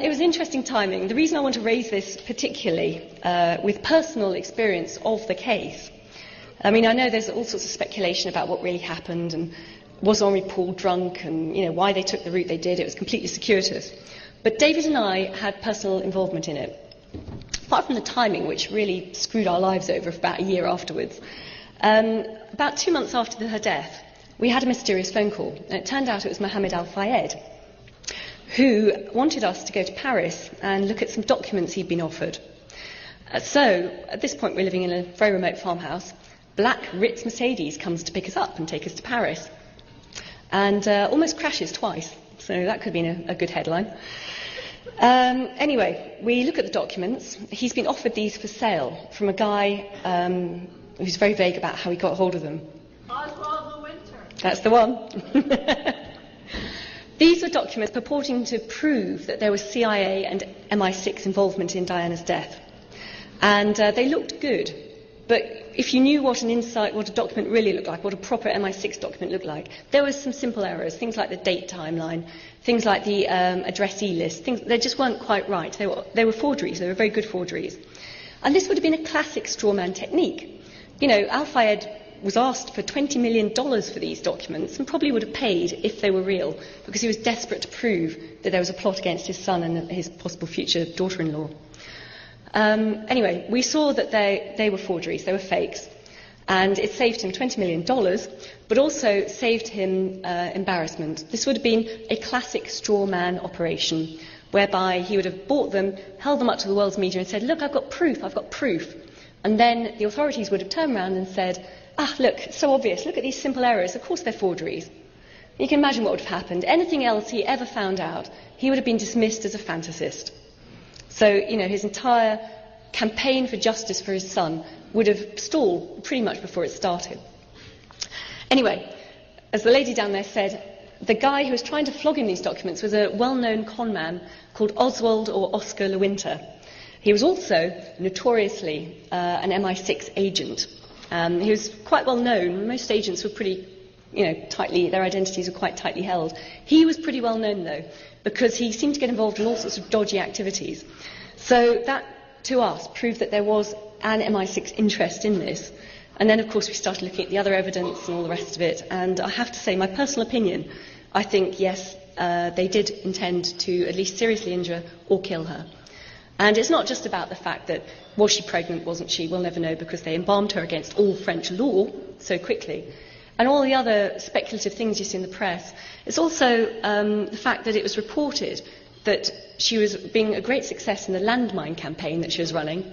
it was interesting timing. The reason I want to raise this particularly with personal experience of the case, I mean, I know there's all sorts of speculation about what really happened and was Henri Paul drunk and, you know, why they took the route they did. It was completely circuitous. But David and I had personal involvement in it. Apart from the timing, which really screwed our lives over for about a year afterwards, about 2 months after her death, we had a mysterious phone call. And it turned out it was Mohammed Al-Fayed, who wanted us to go to Paris and look at some documents he'd been offered. So, at this point, we're living in a very remote farmhouse. Black Ritz Mercedes comes to pick us up and take us to Paris. And almost crashes twice. So that could have been a good headline. Anyway, we look at the documents. He's been offered these for sale from a guy who's very vague about how he got hold of them. Oswald the Winter. That's the one. These were documents purporting to prove that there was CIA and MI6 involvement in Diana's death. And they looked good. But if you knew what a document really looked like, what a proper MI6 document looked like, there were some simple errors, things like the date timeline, things like the addressee list, they just weren't quite right. They were forgeries, they were very good forgeries. And this would have been a classic strawman technique. You know, Al-Fayed was asked for $20 million for these documents and probably would have paid if they were real, because he was desperate to prove that there was a plot against his son and his possible future daughter-in-law. Anyway, we saw that they were forgeries, they were fakes, and it saved him $20 million, but also saved him embarrassment. This would have been a classic straw man operation, whereby he would have bought them, held them up to the world's media and said, look, I've got proof. And then the authorities would have turned around and said, look, it's so obvious, look at these simple errors, of course they're forgeries. You can imagine what would have happened. Anything else he ever found out, he would have been dismissed as a fantasist. So, you know, his entire campaign for justice for his son would have stalled pretty much before it started. Anyway, as the lady down there said, the guy who was trying to flog him these documents was a well-known con man called Oswald or Oscar Lewinter. He was also notoriously an MI6 agent. He was quite well known. Most agents were pretty, their identities were quite tightly held. He was pretty well known, though, because he seemed to get involved in all sorts of dodgy activities. So that, to us, proved that there was an MI6 interest in this. And then, of course, we started looking at the other evidence and all the rest of it. And I have to say, my personal opinion, I think, yes, they did intend to at least seriously injure or kill her. And it's not just about the fact that, was she pregnant, wasn't she? We'll never know, because they embalmed her against all French law so quickly. And all the other speculative things you see in the press. It's also the fact that it was reported that she was being a great success in the landmine campaign that she was running.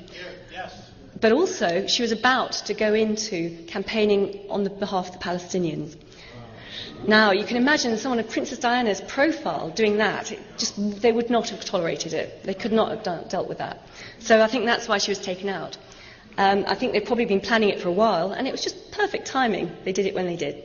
Yes. But also, she was about to go into campaigning on the behalf of the Palestinians. Now, you can imagine someone of Princess Diana's profile doing that. They would not have tolerated it. They could not have dealt with that. So I think that's why she was taken out. I think they'd probably been planning it for a while, and it was just perfect timing. They did it when they did.